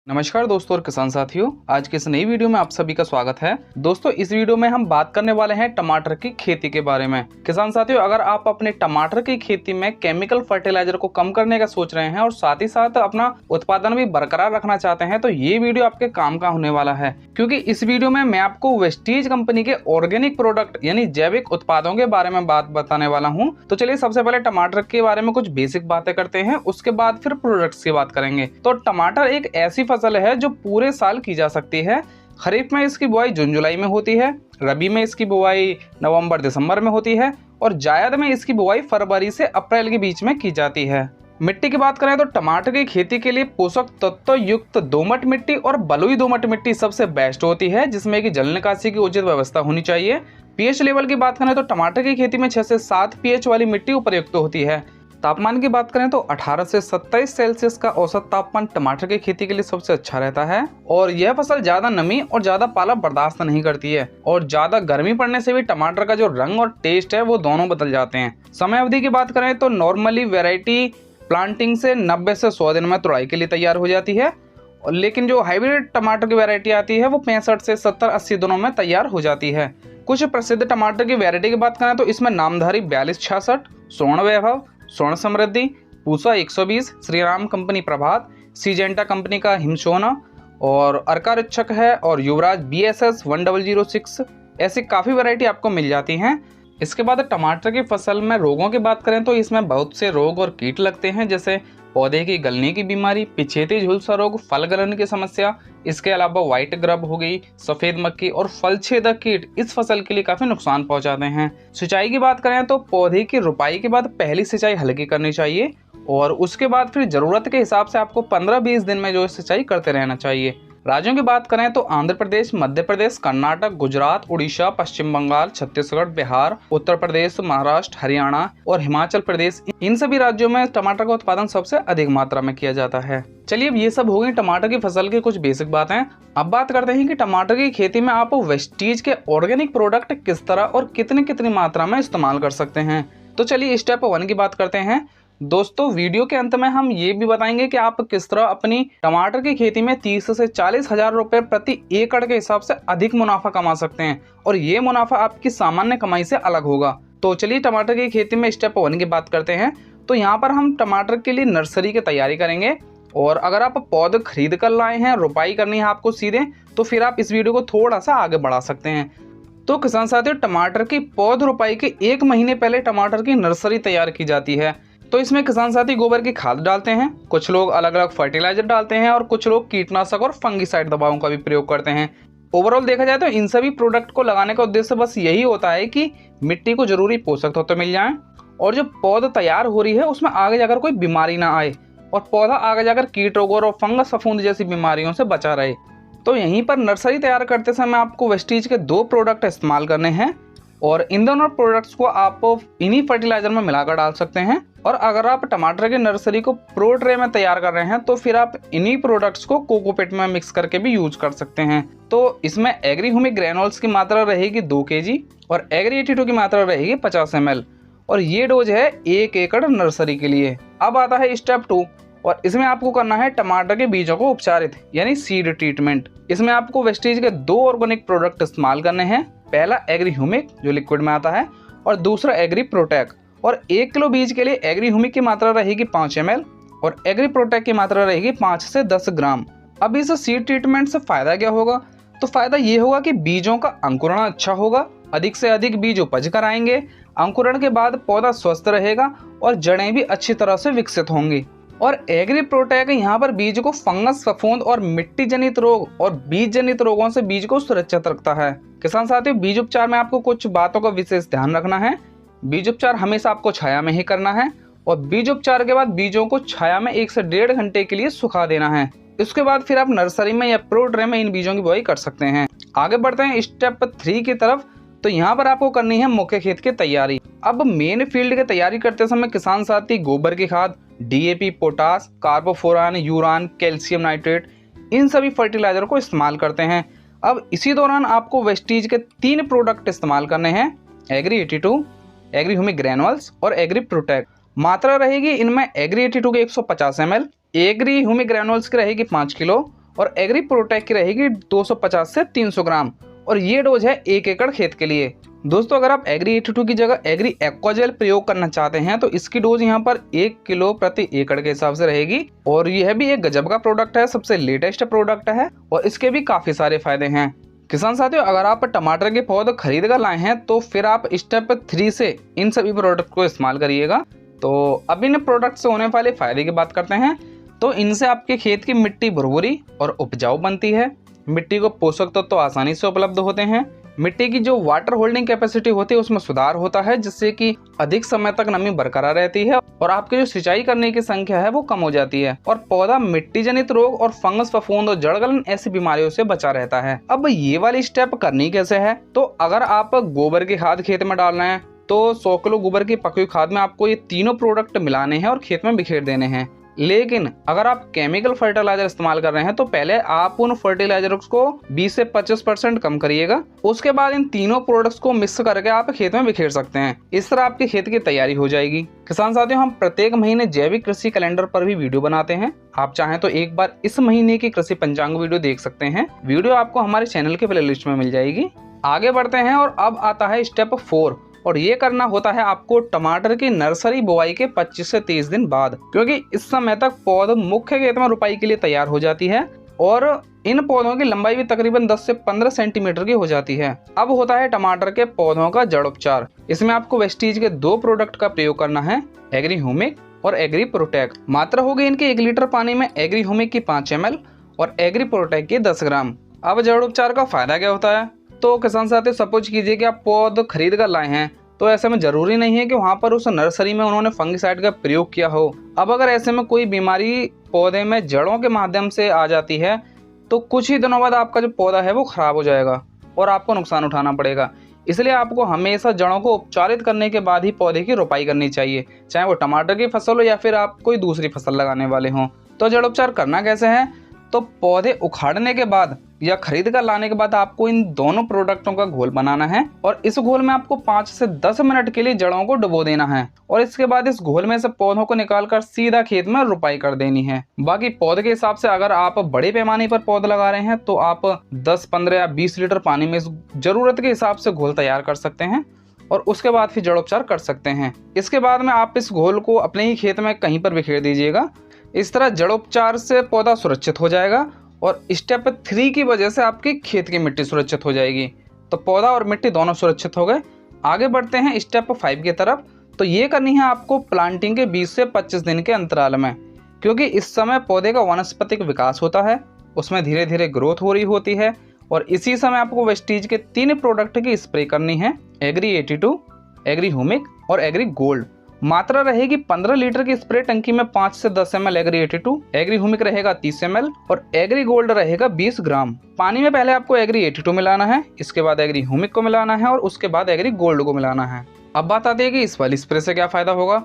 नमस्कार दोस्तों और किसान साथियों, आज की इस नई वीडियो में आप सभी का स्वागत है। दोस्तों इस वीडियो में हम बात करने वाले हैं टमाटर की खेती के बारे में। किसान साथियों, अगर आप अपने टमाटर की खेती में केमिकल फर्टिलाइजर को कम करने का सोच रहे हैं और साथ ही साथ अपना उत्पादन भी बरकरार रखना चाहते हैं तो ये वीडियो आपके काम का होने वाला है, क्योंकि इस वीडियो में मैं आपको वेस्टीज कंपनी के ऑर्गेनिक प्रोडक्ट यानी जैविक उत्पादों के बारे में बात बताने वाला हूँ। तो चलिए सबसे पहले टमाटर के बारे में कुछ बेसिक बातें करते हैं, उसके बाद फिर प्रोडक्ट्स की बात करेंगे। तो टमाटर एक ऐसी फसल है जो पूरे साल की जा सकती है। खरीफ में इसकी बुआई जून जुलाई में होती है, रबी में इसकी बुआई नवंबर दिसंबर में होती है और जायद में इसकी बुआई फरवरी से अप्रैल के बीच में की जाती है। मिट्टी की बात करें तो टमाटर की खेती के लिए पोषक तत्व युक्त दोमट मिट्टी और बलुई दोमट मिट्टी सबसे बेस्ट होती है, जिसमें कि जल निकासी की उचित व्यवस्था होनी चाहिए। पीएच लेवल की बात करें तो टमाटर की खेती में 6 से 7 पीएच वाली मिट्टी उपयुक्त होती है। तापमान की बात करें तो 18 से 27 सेल्सियस का औसत तापमान टमाटर की खेती के लिए सबसे अच्छा रहता है और यह फसल ज्यादा नमी और ज्यादा पाला बर्दाश्त नहीं करती है और ज्यादा गर्मी पड़ने से भी टमाटर का जो रंग और टेस्ट है वो दोनों बदल जाते हैं। समय अवधि की बात करें तो नॉर्मली वैरायटी प्लांटिंग से 90 से 100 दिन में तुड़ाई के लिए तैयार हो जाती है, लेकिन जो हाइब्रिड टमाटर की वैरायटी आती है वो 65 से 70-80 दिनों में तैयार हो जाती है। कुछ प्रसिद्ध टमाटर की वैरायटी की बात करें तो इसमें नामधारी 4266, स्वर्ण वैभव, स्वर्ण समृद्धि, पूसा 120, श्रीराम कंपनी प्रभात, सीजेंटा कंपनी का हिमशोना और अर्का रिच्छक है और युवराज BSS 1006, ऐसी काफ़ी वैरायटी आपको मिल जाती हैं। इसके बाद टमाटर की फसल में रोगों की बात करें तो इसमें बहुत से रोग और कीट लगते हैं, जैसे पौधे की गलने की बीमारी, पिछेती झुलसा रोग, फल गलन की समस्या। इसके अलावा व्हाइट ग्रब हो गई, सफेद मक्खी और फल छेदक कीट इस फसल के लिए काफी नुकसान पहुंचाते हैं। सिंचाई की बात करें तो पौधे की रुपाई के बाद पहली सिंचाई हल्की करनी चाहिए और उसके बाद फिर जरूरत के हिसाब से आपको 15-20 दिन में जो सिंचाई करते रहना चाहिए। राज्यों की बात करें तो आंध्र प्रदेश, मध्य प्रदेश, कर्नाटक, गुजरात, उड़ीसा, पश्चिम बंगाल, छत्तीसगढ़, बिहार, उत्तर प्रदेश, महाराष्ट्र, हरियाणा और हिमाचल प्रदेश, इन सभी राज्यों में टमाटर का उत्पादन सबसे अधिक मात्रा में किया जाता है। चलिए अब ये सब हो गई टमाटर की फसल की कुछ बेसिक बातें। अब बात करते हैं कि टमाटर की खेती में आप वेस्टीज के ऑर्गेनिक प्रोडक्ट किस तरह और कितनी कितनी मात्रा में इस्तेमाल कर सकते हैं। तो चलिए स्टेप 1 की बात करते हैं। दोस्तों वीडियो के अंत में हम ये भी बताएंगे कि आप किस तरह अपनी टमाटर की खेती में 30 से 40 हजार रुपए प्रति एकड़ के हिसाब से अधिक मुनाफा कमा सकते हैं और ये मुनाफा आपकी सामान्य कमाई से अलग होगा। तो चलिए टमाटर की खेती में स्टेप 1 की बात करते हैं। तो यहाँ पर हम टमाटर के लिए नर्सरी की तैयारी करेंगे और अगर आप पौधे खरीद कर लाए हैं, रुपाई करनी है आपको सीधे, तो फिर आप इस वीडियो को थोड़ा सा आगे बढ़ा सकते हैं। तो किसान साथियों, टमाटर की पौध रुपाई के 1 महीने पहले टमाटर की नर्सरी तैयार की जाती है। तो इसमें किसान साथी गोबर की खाद डालते हैं, कुछ लोग अलग अलग फर्टिलाइजर डालते हैं और कुछ लोग कीटनाशक और फंगीसाइड दवाओं का भी प्रयोग करते हैं। ओवरऑल देखा जाए तो इन सभी प्रोडक्ट को लगाने का उद्देश्य बस यही होता है कि मिट्टी को जरूरी पोषक तत्व मिल जाएं और जो पौधा तैयार हो रही है उसमें आगे जाकर कोई बीमारी ना आए और पौधा आगे जाकर कीट रोगों और फंगस फफूंद जैसी बीमारियों से बचा रहे। तो यहीं पर नर्सरी तैयार करते समय आपको वेस्टीज के 2 प्रोडक्ट इस्तेमाल करने हैं और इन दोनों प्रोडक्ट्स को आप इन्हीं फर्टिलाइजर में मिलाकर डाल सकते हैं। और अगर आप टमाटर की नर्सरी को प्रो ट्रे में तैयार कर रहे हैं तो फिर आप इन्हीं प्रोडक्ट्स को कोकोपीट में मिक्स करके भी यूज कर सकते हैं। तो इसमें एग्री ह्यूमिक ग्रेनुल्स की मात्रा रहेगी 2 kg और एग्री 82 की मात्रा रहेगी 50 ml और ये डोज है 1 एकड़ नर्सरी के लिए। अब आता है स्टेप 2 और इसमें आपको करना है टमाटर के बीजों को उपचारित यानी सीड ट्रीटमेंट। इसमें आपको वेस्टीज के 2 ऑर्गेनिक प्रोडक्ट इस्तेमाल करने हैं। पहला एग्री ह्यूमिक जो लिक्विड में आता है और दूसरा एग्री प्रोटेक। और 1 किलो बीज के लिए एग्री ह्यूमिक की मात्रा रहेगी 5 ml और एग्री प्रोटेक की मात्रा रहेगी 5 से 10 ग्राम। अब इस सीड ट्रीटमेंट से फायदा क्या होगा? तो फायदा ये होगा कि बीजों का अंकुरण अच्छा होगा, अधिक से अधिक बीज उपज कर आएंगे, अंकुरण के बाद पौधा स्वस्थ रहेगा और जड़ें भी अच्छी तरह से विकसित होंगी। और एग्री प्रोटेक यहाँ पर बीज को फंगस, फफूंद और मिट्टी जनित रोग और बीज जनित रोगों से बीज को सुरक्षित रखता है। किसान साथियों, बीज उपचार में आपको कुछ बातों का विशेष ध्यान रखना है। बीज उपचार हमेशा आपको छाया में ही करना है और बीज उपचार के बाद बीजों को छाया में 1 से 1.5 घंटे के लिए सुखा देना है। इसके बाद फिर आप नर्सरी में या प्रो ट्रे में इन बीजों की बुआई कर सकते हैं। आगे बढ़ते हैं स्टेप 3 की तरफ। तो यहाँ पर आपको करनी है मुख्य खेत की तैयारी। अब मेन फील्ड की तैयारी करते समय किसान साथी गोबर की खाद, DAP, पोटास, कार्बोफोरान, यूरान, कैल्शियम नाइट्रेट, इन सभी फर्टिलाइजर को इस्तेमाल करते हैं। अब इसी दौरान आपको वेस्टीज के 3 प्रोडक्ट इस्तेमाल करने हैं, एग्री 82, एग्री ह्यूमिक ग्रेनुल्स और एग्री प्रोटेक। मात्रा रहेगी इनमें एग्री 82 के 150 ml, एग्री ह्यूमिक ग्रेनुल्स की रहेगी 5 किलो और एग्री प्रोटेक की रहेगी 250 से 300 ग्राम और ये डोज है 1 एकड़ खेत के लिए। दोस्तों अगर आप एग्री 82 की जगह एग्री एक्वाजेल प्रयोग करना चाहते हैं तो इसकी डोज यहाँ पर 1 किलो प्रति एकड़ के हिसाब से रहेगी और यह भी एक गजब का प्रोडक्ट है, सबसे लेटेस्ट प्रोडक्ट है और इसके भी काफी सारे फायदे हैं। किसान साथियों अगर आप टमाटर के पौधे खरीद कर लाए हैं तो फिर आप स्टेप 3 से इन सभी प्रोडक्ट को इस्तेमाल करिएगा। तो अब इन प्रोडक्ट से होने वाले फायदे की बात करते हैं। तो इनसे आपके खेत की मिट्टी भुरभुरी और उपजाऊ बनती है, मिट्टी को पोषक तत्व तो आसानी से उपलब्ध होते हैं, मिट्टी की जो वाटर होल्डिंग कैपेसिटी होती है उसमें सुधार होता है जिससे कि अधिक समय तक नमी बरकरार रहती है और आपकी जो सिंचाई करने की संख्या है वो कम हो जाती है और पौधा मिट्टी जनित रोग और फंगस, फफूंद और जड़गलन ऐसी बीमारियों से बचा रहता है। अब ये वाली स्टेप करनी कैसे है? तो अगर आप गोबर की खाद खेत में डालना है तो 100 किलो गोबर की पकी हुई खाद में आपको ये तीनों प्रोडक्ट मिलाने हैं और खेत में बिखेर देने हैं। लेकिन अगर आप केमिकल फर्टिलाइजर इस्तेमाल कर रहे हैं तो पहले आप उन फर्टिलाइजर्स को 20 से 25% कम करिएगा, उसके बाद इन तीनों प्रोडक्ट्स को मिक्स करके आप खेत में बिखेर सकते हैं। इस तरह आपके खेत की तैयारी हो जाएगी। किसान साथियों हम प्रत्येक महीने जैविक कृषि कैलेंडर पर भी वीडियो बनाते हैं, आप चाहें तो एक बार इस महीने की कृषि पंचांग वीडियो देख सकते हैं। वीडियो आपको हमारे चैनल के प्लेलिस्ट में मिल जाएगी। आगे बढ़ते हैं और अब आता है स्टेप 4 और ये करना होता है आपको टमाटर की नर्सरी बुआई के 25 से 30 दिन बाद, क्योंकि इस समय तक पौधा मुख्य खेत में रुपाई के लिए तैयार हो जाती है और इन पौधों की लंबाई भी तकरीबन 10 से 15 सेंटीमीटर की हो जाती है। अब होता है टमाटर के पौधों का जड़ उपचार। इसमें आपको वेस्टीज के 2 प्रोडक्ट का प्रयोग करना है, एग्री ह्यूमिक और एग्री प्रोटेक। मात्रा होगी इनके 1 लीटर पानी में एग्री ह्यूमिक की 5 ml और एग्री प्रोटेक की 10 ग्राम। अब जड़ उपचार का फायदा क्या होता है? तो किसान साथियों सपोज कीजिए कि आप पौध खरीद कर लाए हैं तो ऐसे में जरूरी नहीं है कि वहाँ पर उस नर्सरी में उन्होंने फंगिसाइड का प्रयोग किया हो। अब अगर ऐसे में कोई बीमारी पौधे में जड़ों के माध्यम से आ जाती है तो कुछ ही दिनों बाद आपका जो पौधा है वो खराब हो जाएगा और आपको नुकसान उठाना पड़ेगा। इसलिए आपको हमेशा जड़ों को उपचारित करने के बाद ही पौधे की रोपाई करनी चाहिए, चाहे वो टमाटर की फसल हो या फिर आप कोई दूसरी फसल लगाने वाले हों। तो जड़ उपचार करना कैसे है? तो पौधे उखाड़ने के बाद या खरीद कर लाने के बाद आपको इन दोनों प्रोडक्टों का घोल बनाना है और इस घोल में आपको 5 से 10 मिनट के लिए जड़ों को डुबो देना है और इसके बाद इस घोल में से पौधों को निकालकर सीधा खेत में रुपाई कर देनी है। बाकी पौधे के हिसाब से अगर आप बड़े पैमाने पर पौधे लगा रहे हैं तो आप 10, 15 या 20 लीटर पानी में जरूरत के हिसाब से घोल तैयार कर सकते हैं और उसके बाद फिर जड़ उपचार कर सकते हैं। इसके बाद में आप इस घोल को अपने ही खेत में कहीं पर बिखेर दीजिएगा। इस तरह जड़ उपचार से पौधा सुरक्षित हो जाएगा और स्टेप 3 की वजह से आपकी खेत की मिट्टी सुरक्षित हो जाएगी। तो पौधा और मिट्टी दोनों सुरक्षित हो गए। आगे बढ़ते हैं स्टेप 5 की तरफ। तो ये करनी है आपको प्लांटिंग के 20 से 25 दिन के अंतराल में, क्योंकि इस समय पौधे का वानस्पतिक विकास होता है, उसमें धीरे धीरे ग्रोथ हो रही होती है और इसी समय आपको वेस्टीज के 3 प्रोडक्ट की स्प्रे करनी है, एग्री 82, एग्री ह्यूमिक और एग्री गोल्ड। मात्रा रहेगी 15 लीटर की स्प्रे टंकी में 5 से 10 ml एग्री 82, एग्री ह्यूमिक रहेगा 30 ml और एग्री गोल्ड रहेगा 20 ग्राम। पानी में पहले आपको एग्री 82 मिलाना है, इसके बाद एग्री ह्यूमिक को मिलाना है और उसके बाद एग्री गोल्ड को मिलाना है। अब बात आती है कि इस वाली स्प्रे से क्या फायदा होगा।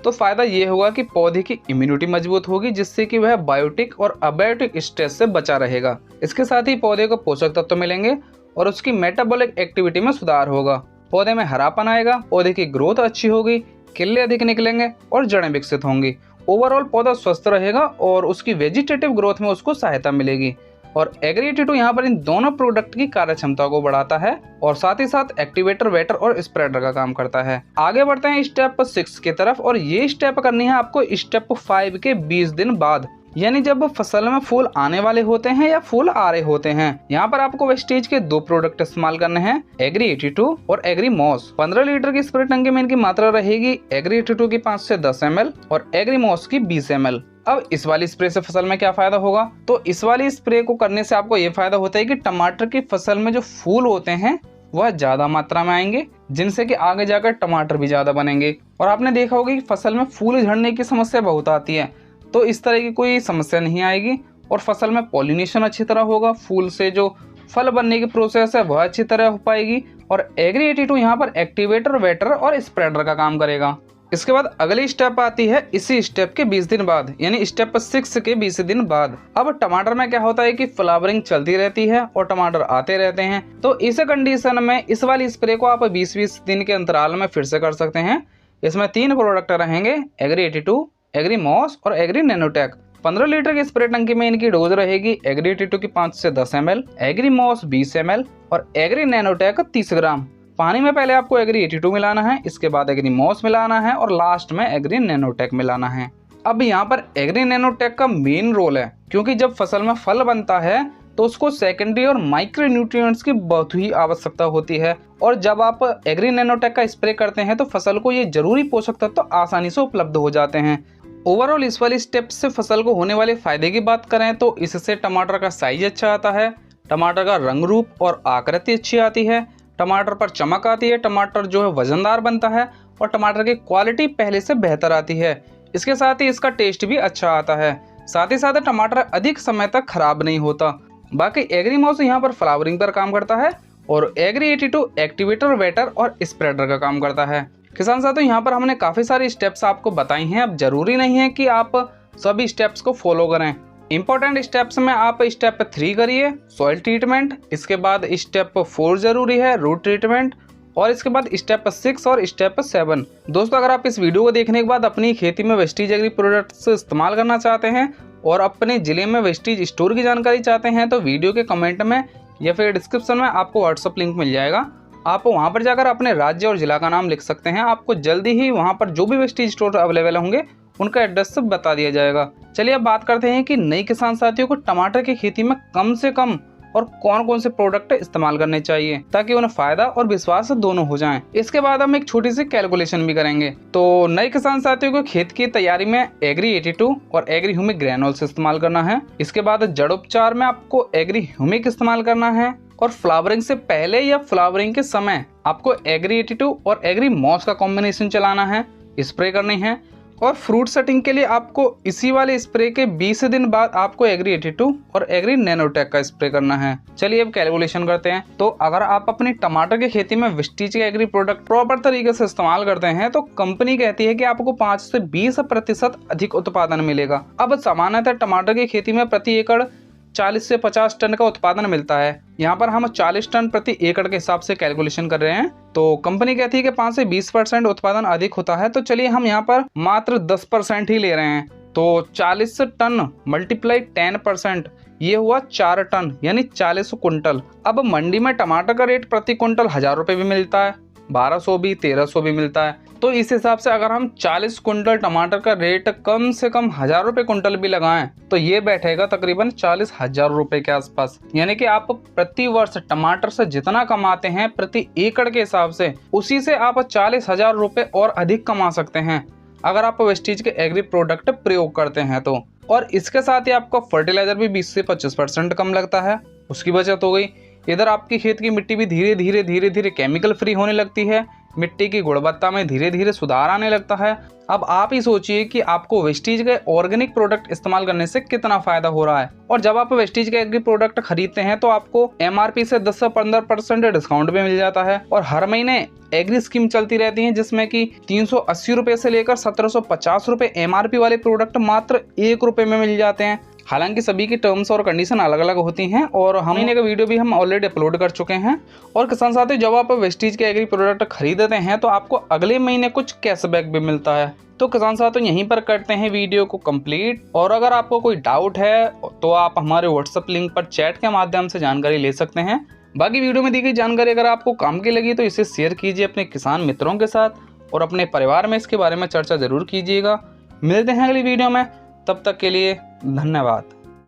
तो फायदा ये होगा कि पौधे की इम्यूनिटी मजबूत होगी जिससे कि वह बायोटिक और अबायोटिक स्ट्रेस से बचा रहेगा। इसके साथ ही पौधे को पोषक तत्व मिलेंगे और उसकी मेटाबॉलिक एक्टिविटी में सुधार होगा, पौधे में हरापन आएगा, पौधे की ग्रोथ अच्छी होगी, किले अधिक निकलेंगे और जड़ें विकसित होंगी। ओवरऑल पौधा स्वस्थ रहेगा और उसकी वेजिटेटिव ग्रोथ में उसको सहायता मिलेगी। और एग्री 82 यहाँ पर इन दोनों प्रोडक्ट की कार्य क्षमता को बढ़ाता है और साथ ही साथ एक्टिवेटर, वेटर और स्प्रेडर का काम करता है। आगे बढ़ते हैं स्टेप 6 की तरफ और ये स्टेप करनी है आपको स्टेप 5 के 20 दिन बाद, यानी जब फसल में फूल आने वाले होते हैं या फूल आ रहे होते हैं। यहाँ पर आपको वेस्टीज के 2 प्रोडक्ट इस्तेमाल करने हैं, एग्री 82 और एग्री मॉस। 15 लीटर की स्प्रे टंकी में इनकी मात्रा रहेगी एग्री 82 की 5 से 10 ml और एग्री मॉस की 20 ml। अब इस वाली स्प्रे से फसल में क्या फायदा होगा? तो इस वाली स्प्रे को करने से आपको ये फायदा होता है कि टमाटर की फसल में जो फूल होते हैं वह ज्यादा मात्रा में आएंगे, जिनसे कि आगे जाकर टमाटर भी ज्यादा बनेंगे। और आपने देखा होगा कि फसल में फूल झड़ने की समस्या बहुत आती है, तो इस तरह की कोई समस्या नहीं आएगी और फसल में पॉलिनेशन अच्छी तरह होगा, फूल से जो फल बनने की प्रोसेस है वह अच्छी तरह हो पाएगी। और एग्री 82 यहाँ पर एक्टिवेटर, वेटर और स्प्रेडर का काम करेगा। इसके बाद अगली स्टेप आती है इसी स्टेप के 20 दिन बाद, यानी स्टेप 6 के 20 दिन बाद। अब टमाटर में क्या होता है कि फ्लावरिंग चलती रहती है और टमाटर आते रहते हैं, तो इस कंडीशन में इस वाली स्प्रे को आप 20-20 दिन के अंतराल में फिर से कर सकते हैं। इसमें 3 प्रोडक्ट रहेंगे, एग्री 82, एग्री मॉस और एग्री नैनोटेक। 15 लीटर की स्प्रे टंकी में इनकी डोज रहेगी एग्री 82 की 5 से 10 ml, एग्री मॉस 20 ml और एग्री नैनोटेक 30 ग्राम। पानी में पहले आपको एग्री 82 मिलाना है, इसके बाद एग्री मॉस मिलाना है और लास्ट में एग्री नैनोटेक मिलाना है। अब यहाँ पर एग्री नैनोटेक का मेन रोल है, क्योंकि जब फसल में फल बनता है तो उसको सेकेंडरी और माइक्रो न्यूट्रिएंट्स की बहुत ही आवश्यकता होती है, और जब आप एग्री नैनोटेक का स्प्रे करते हैं तो फसल को ये जरूरी पोषक तत्व तो आसानी से उपलब्ध हो जाते हैं। ओवरऑल इस वाली स्टेप से फसल को होने वाले फायदे की बात करें तो इससे टमाटर का साइज अच्छा आता है, टमाटर का रंग रूप और आकृति अच्छी आती है, टमाटर पर चमक आती है, टमाटर जो है वजनदार बनता है और टमाटर की क्वालिटी पहले से बेहतर आती है। इसके साथ ही इसका टेस्ट भी अच्छा आता है, साथ ही साथ टमाटर अधिक समय तक खराब नहीं होता। बाकी एग्री मॉस यहाँ पर फ्लावरिंग पर काम करता है और एग्री 82 एक्टिवेटर, वेटर और स्प्रेडर का काम करता है। किसान साथियों, यहाँ पर हमने काफ़ी सारी स्टेप्स आपको बताई हैं। अब जरूरी नहीं है कि आप सभी स्टेप्स को फॉलो करें। इंपॉर्टेंट स्टेप्स में आप स्टेप 3 करिए सॉइल ट्रीटमेंट, इसके बाद स्टेप 4 जरूरी है रूट ट्रीटमेंट और इसके बाद स्टेप 6 और स्टेप 7। दोस्तों, अगर आप इस वीडियो को देखने के बाद अपनी खेती में वेस्टीज एग्री प्रोडक्ट्स इस्तेमाल करना चाहते हैं और अपने जिले में वेस्टीज स्टोर की जानकारी चाहते हैं तो वीडियो के कमेंट में या फिर डिस्क्रिप्शन में आपको व्हाट्सअप लिंक मिल जाएगा। आप वहां पर जाकर अपने राज्य और जिला का नाम लिख सकते हैं। आपको जल्दी ही वहां पर जो भी वेस्टीज स्टोर अवेलेबल होंगे उनका एड्रेस सब बता दिया जाएगा। चलिए अब बात करते हैं कि नई किसान साथियों को टमाटर की खेती में कम से कम और कौन कौन से प्रोडक्ट इस्तेमाल करने चाहिए ताकि उन्हें फायदा और विश्वास दोनों हो जाएं। इसके बाद हम एक छोटी सी कैलकुलेशन भी करेंगे। तो नए किसान साथियों को खेत की तैयारी में एग्री 82 और एग्री ह्यूमिक ग्रैन्यूल्स इस्तेमाल करना है। इसके बाद जड़ उपचार में आपको एग्री ह्यूमिक इस्तेमाल करना है और फ्लावरिंग से पहले या फ्लावरिंग के समय आपको एग्री 82 और एग्री मॉस का कॉम्बिनेशन चलाना है, स्प्रे करनी है। और फ्रूट सेटिंग के लिए आपको इसी वाले स्प्रे के 20 दिन बाद आपको एग्री 82 और एग्री नैनोटेक का स्प्रे करना है। चलिए अब कैलकुलेशन करते हैं। तो अगर आप अपनी टमाटर की खेती में वेस्टीज के एग्री प्रोडक्ट प्रॉपर तरीके से इस्तेमाल करते हैं तो कंपनी कहती है कि आपको 5 से 20% अधिक उत्पादन मिलेगा। अब सामान्यतः टमाटर की खेती में प्रति एकड़ 40 से 50 टन का उत्पादन मिलता है। यहाँ पर हम 40 टन प्रति एकड़ के हिसाब से कैलकुलेशन कर रहे हैं। तो कंपनी कहती है कि 5 से 20% उत्पादन अधिक होता है, तो चलिए हम यहाँ पर मात्र 10% ही ले रहे हैं। तो 40 टन मल्टीप्लाई 10%, ये हुआ 4 टन यानी 40 कुंटल। अब मंडी में टमाटर का रेट प्रति कुंटल 1000 रुपये भी मिलता है, 1200 भी, 1300 भी मिलता है। तो इस हिसाब से अगर हम 40 कुंटल टमाटर का रेट कम से कम 1000 रुपये कुंटल भी लगाएं तो ये बैठेगा तकरीबन 40,000 रुपये के आसपास। यानी कि आप प्रति वर्ष टमाटर से जितना कमाते हैं प्रति एकड़ के हिसाब से, उसी से आप 40,000 रुपये और अधिक कमा सकते हैं अगर आप वेस्टीज के एग्री प्रोडक्ट प्रयोग करते हैं तो। और इसके साथ ही आपका फर्टिलाइजर भी 20 से 25% कम लगता है, उसकी बचत हो गई। इधर आपकी खेत की मिट्टी भी धीरे धीरे केमिकल फ्री होने लगती है, मिट्टी की गुणवत्ता में धीरे धीरे सुधार आने लगता है। अब आप ही सोचिए कि आपको वेस्टीज के ऑर्गेनिक प्रोडक्ट इस्तेमाल करने से कितना फायदा हो रहा है। और जब आप वेस्टीज के एग्री प्रोडक्ट खरीदते हैं तो आपको MRP से 10 से 15% डिस्काउंट भी मिल जाता है। और हर महीने एग्री स्कीम चलती रहती है जिसमें कि 380 रुपये से लेकर 1750 रुपये MRP वाले प्रोडक्ट मात्र 1 रुपये में मिल जाते हैं। हालांकि सभी की टर्म्स और कंडीशन अलग अलग होती हैं और महीने का वीडियो भी हम ऑलरेडी अपलोड कर चुके हैं। और किसान साथियों, जब आप वेस्टीज के एग्री प्रोडक्ट खरीदते हैं तो आपको अगले महीने कुछ कैशबैक भी मिलता है। तो किसान साथियों, यहीं पर करते हैं वीडियो को कंप्लीट। और अगर आपको कोई डाउट है तो आप हमारे व्हाट्सएप लिंक पर चैट के माध्यम से जानकारी ले सकते हैं। बाकी वीडियो में दी गई जानकारी अगर आपको काम की लगी तो इसे शेयर कीजिए अपने किसान मित्रों के साथ और अपने परिवार में इसके बारे में चर्चा जरूर कीजिएगा। मिलते हैं अगली वीडियो में, तब तक के लिए धन्यवाद।